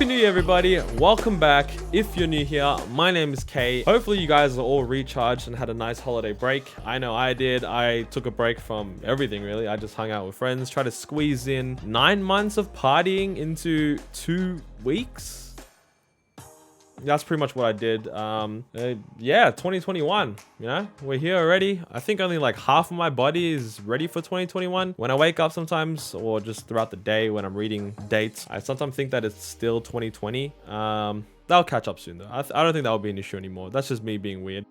Happy New Year, everybody. Welcome back. If you're new here, my name is Kay. Hopefully you guys are all recharged and had a nice holiday break. I know I did. I took a break from everything, really. I just hung out with friends, tried to squeeze in 9 months of partying into 2 weeks. That's pretty much what I did. Yeah, 2021, you know, we're here already. I think only like half of my body is ready for 2021. When I wake up sometimes, or just throughout the day when I'm reading dates, I sometimes think that it's still 2020. That'll catch up soon though. I don't think that'll be an issue anymore. That's just me being weird.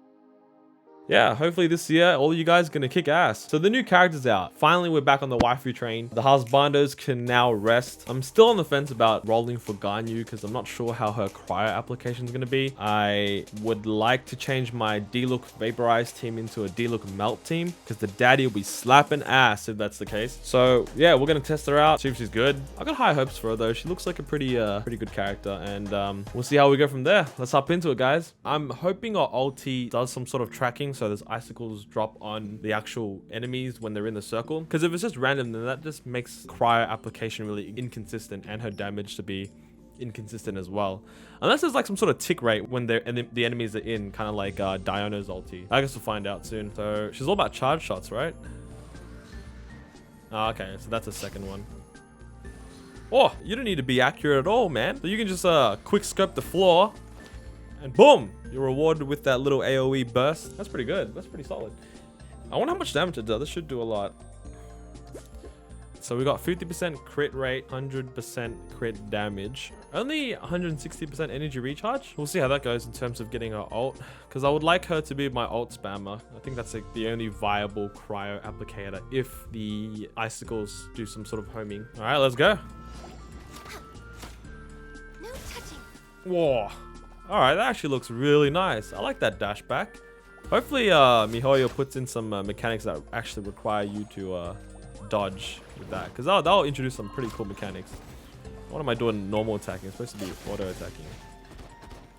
Yeah, hopefully this year, all you guys are gonna kick ass. So the new character's out. Finally, we're back on the waifu train. The husbandos can now rest. I'm still on the fence about rolling for Ganyu because I'm not sure how her cryo application is gonna be. I would like to change my D-Look Vaporize team into a D-Look Melt team because the daddy will be slapping ass if that's the case. So yeah, we're gonna test her out, see if she's good. I got high hopes for her though. She looks like a pretty good character, and we'll see how we go from there. Let's hop into it, guys. I'm hoping our ulti does some sort of tracking, so there's icicles drop on the actual enemies when they're in the circle, because if it's just random, then that just makes cryo application really inconsistent and her damage to be inconsistent as well, unless there's like some sort of tick rate when they're and the enemies are in, kind of like Diana's ulti. I guess we'll find out soon. So she's all about charge shots, right? Oh, okay, so that's a second one. Oh, you don't need to be accurate at all, man. So you can just quick scope the floor and boom, you're rewarded with that little AoE burst. That's pretty good. That's pretty solid. I wonder how much damage it does. This should do a lot. So we got 50% crit rate, 100% crit damage, only 160% energy recharge. We'll see how that goes in terms of getting her ult, because I would like her to be my ult spammer. I think that's like the only viable cryo applicator if the icicles do some sort of homing. All right, let's go. No touching. Whoa. All right, that actually looks really nice. I like that dash back. Hopefully miHoYo puts in some mechanics that actually require you to dodge with that, because that'll introduce some pretty cool mechanics. What am I doing normal attacking? It's supposed to be auto attacking.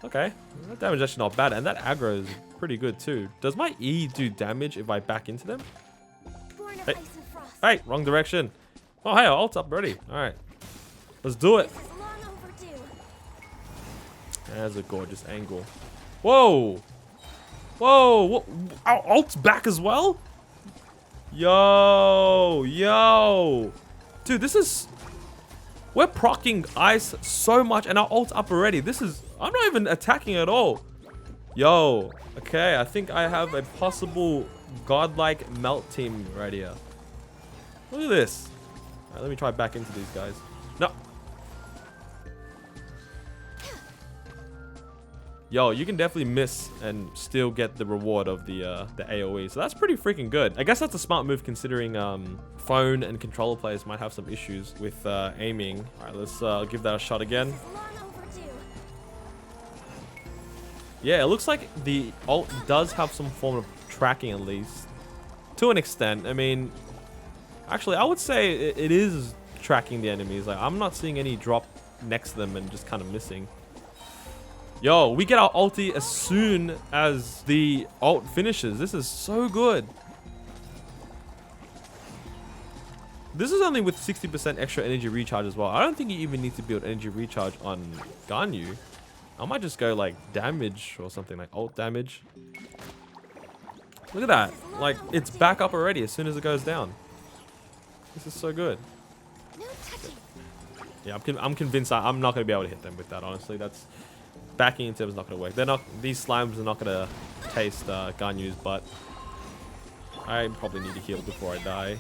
Okay, that damage is actually not bad, and that aggro is pretty good too. Does my E do damage if I back into them? Hey, hey, wrong direction. Oh, hey, our ult's up already. All right, let's do it. That's a gorgeous angle. Whoa! Whoa! What? Our ult's back as well? Yo! Yo! Dude, this is... We're proccing ice so much and our ult's up already. This is... I'm not even attacking at all. Yo. Okay, I think I have a possible godlike melt team right here. Look at this. Alright, let me try back into these guys. No. Yo, you can definitely miss and still get the reward of the AoE. So that's pretty freaking good. I guess that's a smart move considering phone and controller players might have some issues with aiming. All right, let's give that a shot again. Yeah, it looks like the ult does have some form of tracking at least. To an extent. I mean, actually, I would say it is tracking the enemies. Like, I'm not seeing any drop next to them and just kind of missing. Yo, we get our ulti as soon as the ult finishes. This is so good. This is only with 60% extra energy recharge as well. I don't think you even need to build energy recharge on Ganyu. I might just go like damage or something, like ult damage. Look at that. Like, it's back up already as soon as it goes down. This is so good. Yeah, I'm convinced I'm not going to be able to hit them with that, honestly. That's... Backing into them is not going to work. They're not. These slimes are not going to taste Ganyu's butt. I probably need to heal before I die.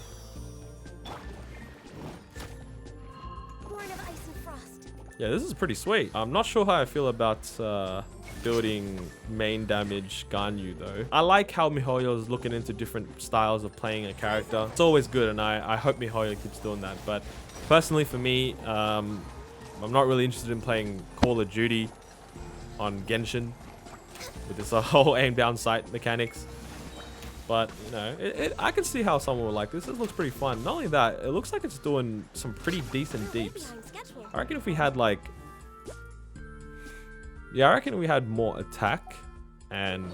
Yeah, this is pretty sweet. I'm not sure how I feel about building main damage Ganyu though. I like how miHoYo is looking into different styles of playing a character. It's always good, and I hope miHoYo keeps doing that. But personally, for me, I'm not really interested in playing Call of Duty on Genshin with this whole aim down sight mechanics, but you know, I can see how someone would like this. This looks pretty fun. Not only that, it looks like it's doing some pretty decent deeps. I reckon if we had like, yeah, I reckon we had more attack and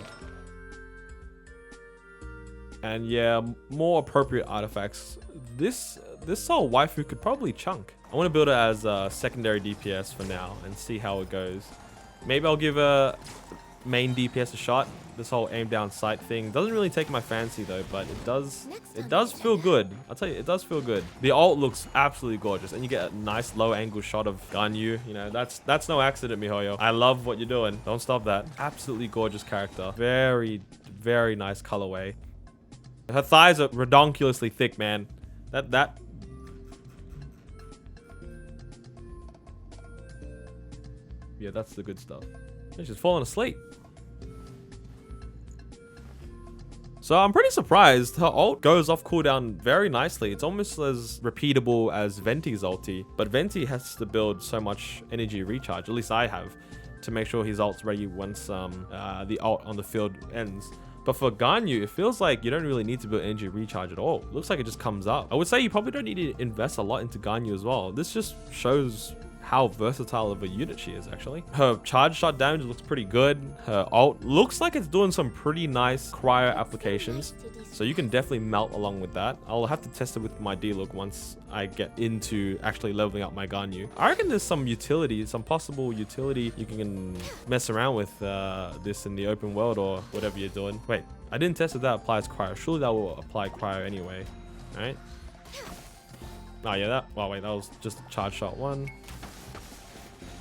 yeah, more appropriate artifacts. This whole waifu could probably chunk. I want to build it as a secondary DPS for now and see how it goes. Maybe I'll give a main DPS a shot. This whole aim down sight thing doesn't really take my fancy though, but it does feel good. I'll tell you, it does feel good. The ult looks absolutely gorgeous, and you get a nice low angle shot of Ganyu. You know, that's no accident, miHoYo. I love what you're doing. Don't stop that. Absolutely gorgeous character. Very, very nice colorway. Her thighs are redonkulously thick, man. That. Yeah, that's the good stuff. She's falling asleep. So I'm pretty surprised. Her ult goes off cooldown very nicely. It's almost as repeatable as Venti's ulti. But Venti has to build so much energy recharge. At least I have. To make sure his ult's ready once the ult on the field ends. But for Ganyu, it feels like you don't really need to build energy recharge at all. It looks like it just comes up. I would say you probably don't need to invest a lot into Ganyu as well. This just shows how versatile of a unit she is, actually. Her charge shot damage looks pretty good. Her ult looks like it's doing some pretty nice cryo applications. So you can definitely melt along with that. I'll have to test it with my D-Look once I get into actually leveling up my Ganyu. I reckon there's some utility, some possible utility you can mess around with this in the open world or whatever you're doing. Wait, I didn't test if that applies cryo. Surely that will apply cryo anyway, right? Oh yeah, that was just a charge shot one.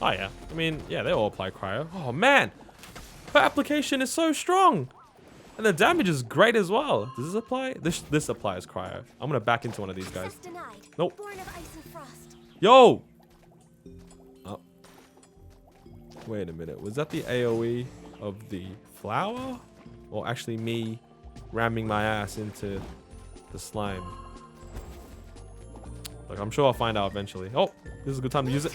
Oh yeah, I mean, yeah, they all apply cryo. Oh man, her application is so strong. And the damage is great as well. Does this apply? This applies cryo. I'm gonna back into one of these guys. Nope. Yo! Oh. Wait a minute, was that the AoE of the flower? Or actually me ramming my ass into the slime? Look, I'm sure I'll find out eventually. Oh, this is a good time to use it.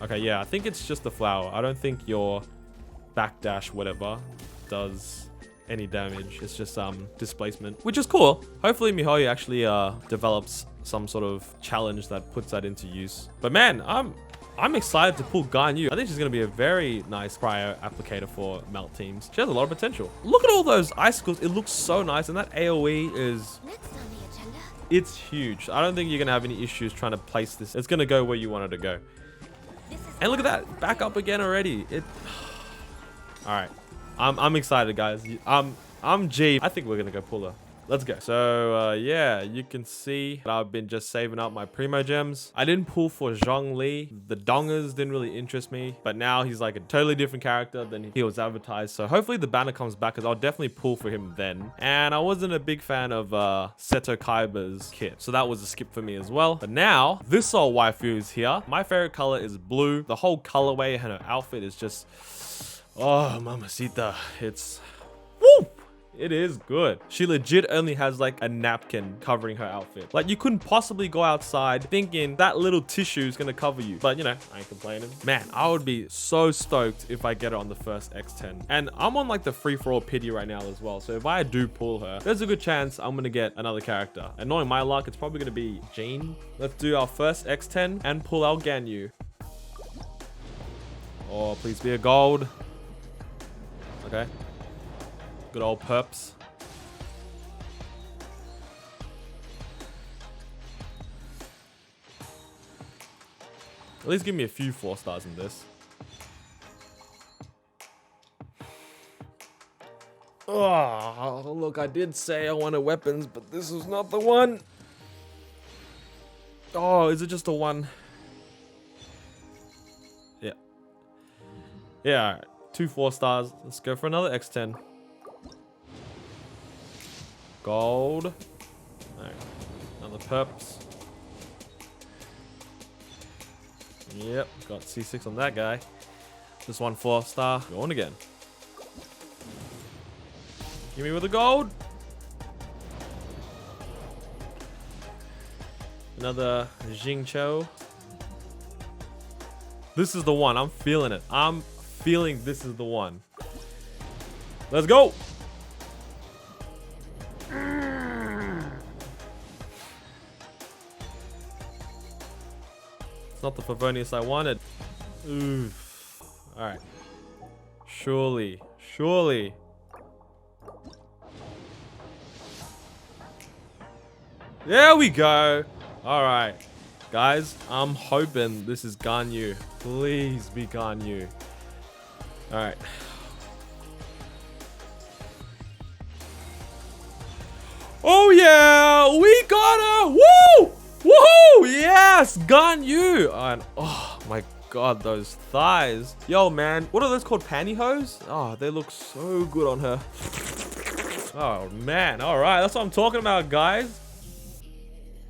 Okay, yeah, I think it's just the flower. I don't think your backdash whatever does any damage. It's just displacement, which is cool. Hopefully miHoYo actually develops some sort of challenge that puts that into use. But man, I'm excited to pull Ganyu. I think she's gonna be a very nice cryo applicator for melt teams. She has a lot of potential. Look at all those icicles. It looks so nice, and that AoE is it's huge. I don't think you're gonna have any issues trying to place this. It's gonna go where you want it to go. And look at that, back up again already. All right, I'm excited, guys. I'm G. I think we're gonna go pull her. Let's go. So yeah, you can see that I've been just saving up my primo gems. I didn't pull for Zhongli. The dongers didn't really interest me, but now he's like a totally different character than he was advertised. So hopefully the banner comes back, because I'll definitely pull for him then. And I wasn't a big fan of Seto Kaiba's kit, so that was a skip for me as well. But now this Soul waifu is here. My favorite color is blue. The whole colorway and her outfit is just, oh mamacita. It's woo. It is good. She legit only has like a napkin covering her outfit. Like you couldn't possibly go outside thinking that little tissue is gonna cover you. But you know, I ain't complaining. Man, I would be so stoked if I get her on the first X10. And I'm on like the free-for-all pity right now as well. So if I do pull her, there's a good chance I'm gonna get another character. And knowing my luck, it's probably gonna be Jean. Let's do our first X10 and pull our Ganyu. Oh, please be a gold. Okay. Good old perps. At least give me a few 4 stars in this. Oh, look, I did say I wanted weapons, but this is not the one. Oh, is it just a one? Yeah. Yeah, all right. 2 4 stars. Let's go for another X10. Gold. Alright. Another perps. Yep. Got C6 on that guy. This one 4 star. Going again. Give me with the gold. Another Jingcho. This is the one. I'm feeling it. I'm feeling this is the one. Let's go. It's not the Favonius I wanted. Oof. All right. Surely. Surely. There we go. All right. Guys, I'm hoping this is Ganyu. Please be Ganyu. All right. Oh yeah, we got her! Woo! Woohoo! Yes, Ganyu! And oh my god, those thighs. Yo, man, what are those called? Pantyhose? Oh, they look so good on her. Oh man, all right, that's what I'm talking about, guys.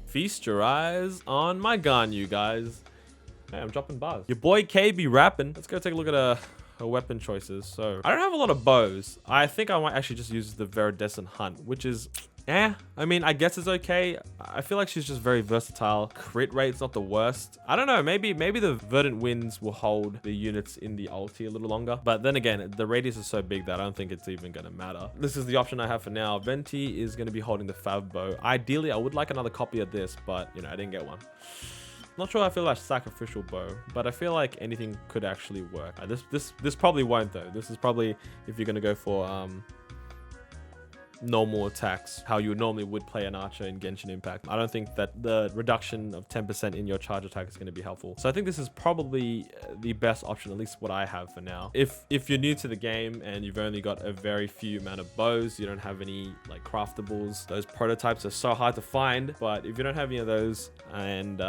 Feast your eyes on my Ganyu, guys. Hey, I'm dropping bars. Your boy K be rapping. Let's go take a look at her weapon choices. So I don't have a lot of bows. I think I might actually just use the Viridescent Hunt, which is I mean, I guess it's okay. I feel like she's just very versatile. Crit rate's not the worst. I don't know, maybe the Verdant Winds will hold the units in the ulti a little longer. But then again, the radius is so big that I don't think it's even gonna matter. This is the option I have for now. Venti is gonna be holding the Fav bow. Ideally, I would like another copy of this, but you know, I didn't get one. Not sure I feel like sacrificial bow, but I feel like anything could actually work. This probably won't though. This is probably if you're gonna go for normal attacks, how you normally would play an archer in Genshin Impact. I don't think that the reduction of 10% in your charge attack is going to be helpful. So I think this is probably the best option, at least what I have for now. If you're new to the game and you've only got a very few amount of bows, you don't have any like craftables, those prototypes are so hard to find. But if you don't have any of those and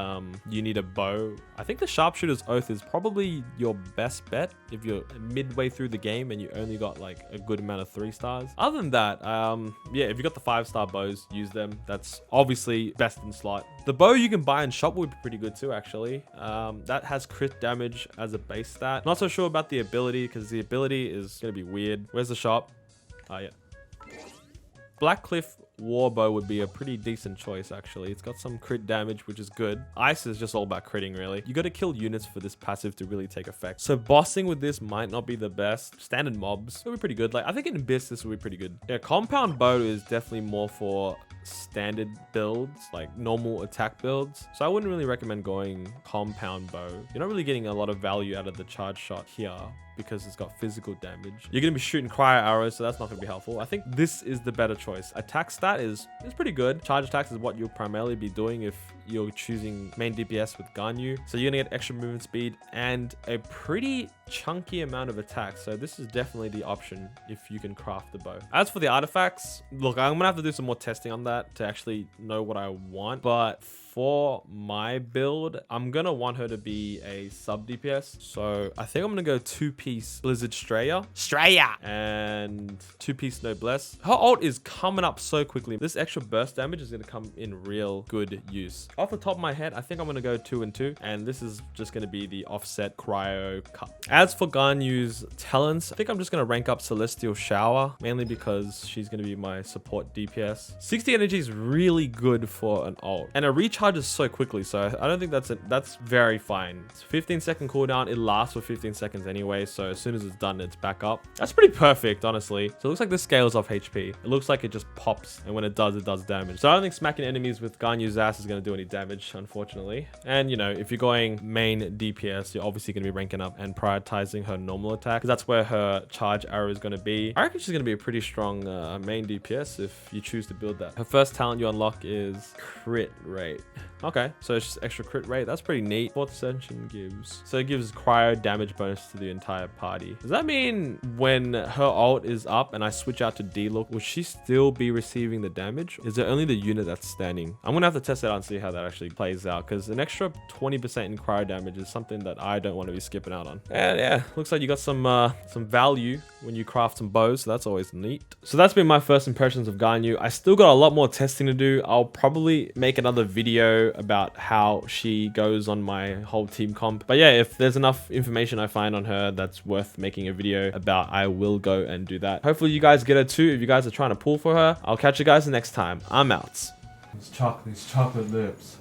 you need a bow, I think the Sharpshooter's Oath is probably your best bet if you're midway through the game and you only got like a good amount of 3 stars. Other than that, yeah, if you got the 5-star bows, use them. That's obviously best in slot. The bow you can buy in shop would be pretty good too, actually. That has crit damage as a base stat. Not so sure about the ability because the ability is going to be weird. Where's the shop? Yeah. Blackcliff Warbow would be a pretty decent choice, actually. It's got some crit damage, which is good. Ice is just all about critting, really. You got to kill units for this passive to really take effect. So bossing with this might not be the best. Standard mobs will be pretty good. Like, I think in Abyss, this will be pretty good. Yeah, Compound Bow is definitely more for standard builds, like normal attack builds. So I wouldn't really recommend going Compound Bow. You're not really getting a lot of value out of the charge shot here because it's got physical damage. You're going to be shooting cryo arrows, so that's not going to be helpful. I think this is the better choice. Attack stat is pretty good. Charge attacks is what you'll primarily be doing if you're choosing main DPS with Ganyu. So you're going to get extra movement speed and a pretty chunky amount of attack. So this is definitely the option if you can craft the bow. As for the artifacts, look, I'm going to have to do some more testing on that to actually know what I want. But for my build, I'm going to want her to be a sub DPS. So I think I'm going to go 2-piece Blizzard Straya. And 2-piece Noblesse. Her ult is coming up so quickly. This extra burst damage is going to come in real good use. Off the top of my head, I think I'm going to go 2 and 2. And this is just going to be the offset cryo cup. As for Ganyu's talents, I think I'm just going to rank up Celestial Shower, mainly because she's going to be my support DPS. 60 energy is really good for an ult. And it recharges so quickly, so I don't think that's very fine. It's 15-second cooldown. It lasts for 15 seconds anyway, so as soon as it's done, it's back up. That's pretty perfect, honestly. So it looks like this scales off HP. It looks like it just pops, and when it does damage. So I don't think smacking enemies with Ganyu's ass is going to do any damage, unfortunately. And, you know, if you're going main DPS, you're obviously going to be ranking up and prioritizing her normal attack, because that's where her charge arrow is going to be. I reckon she's going to be a pretty strong main DPS if you choose to build that. Her first talent you unlock is crit rate. Okay, so it's just extra crit rate. That's pretty neat. 4th Ascension gives... So it gives cryo damage bonus to the entire party. Does that mean when her ult is up and I switch out to D-Look, will she still be receiving the damage? Is it only the unit that's standing? I'm going to have to test it out and see how that actually plays out, because an extra 20% in cryo damage is something that I don't want to be skipping out on. And yeah, looks like you got some value when you craft some bows, so that's always neat. So that's been my first impressions of Ganyu. I still got a lot more testing to do. I'll probably make another video about how she goes on my whole team comp. But yeah, if there's enough information I find on her that's worth making a video about, I will go and do that. Hopefully you guys get her too if you guys are trying to pull for her. I'll catch you guys next time. I'm out. These chocolate lips.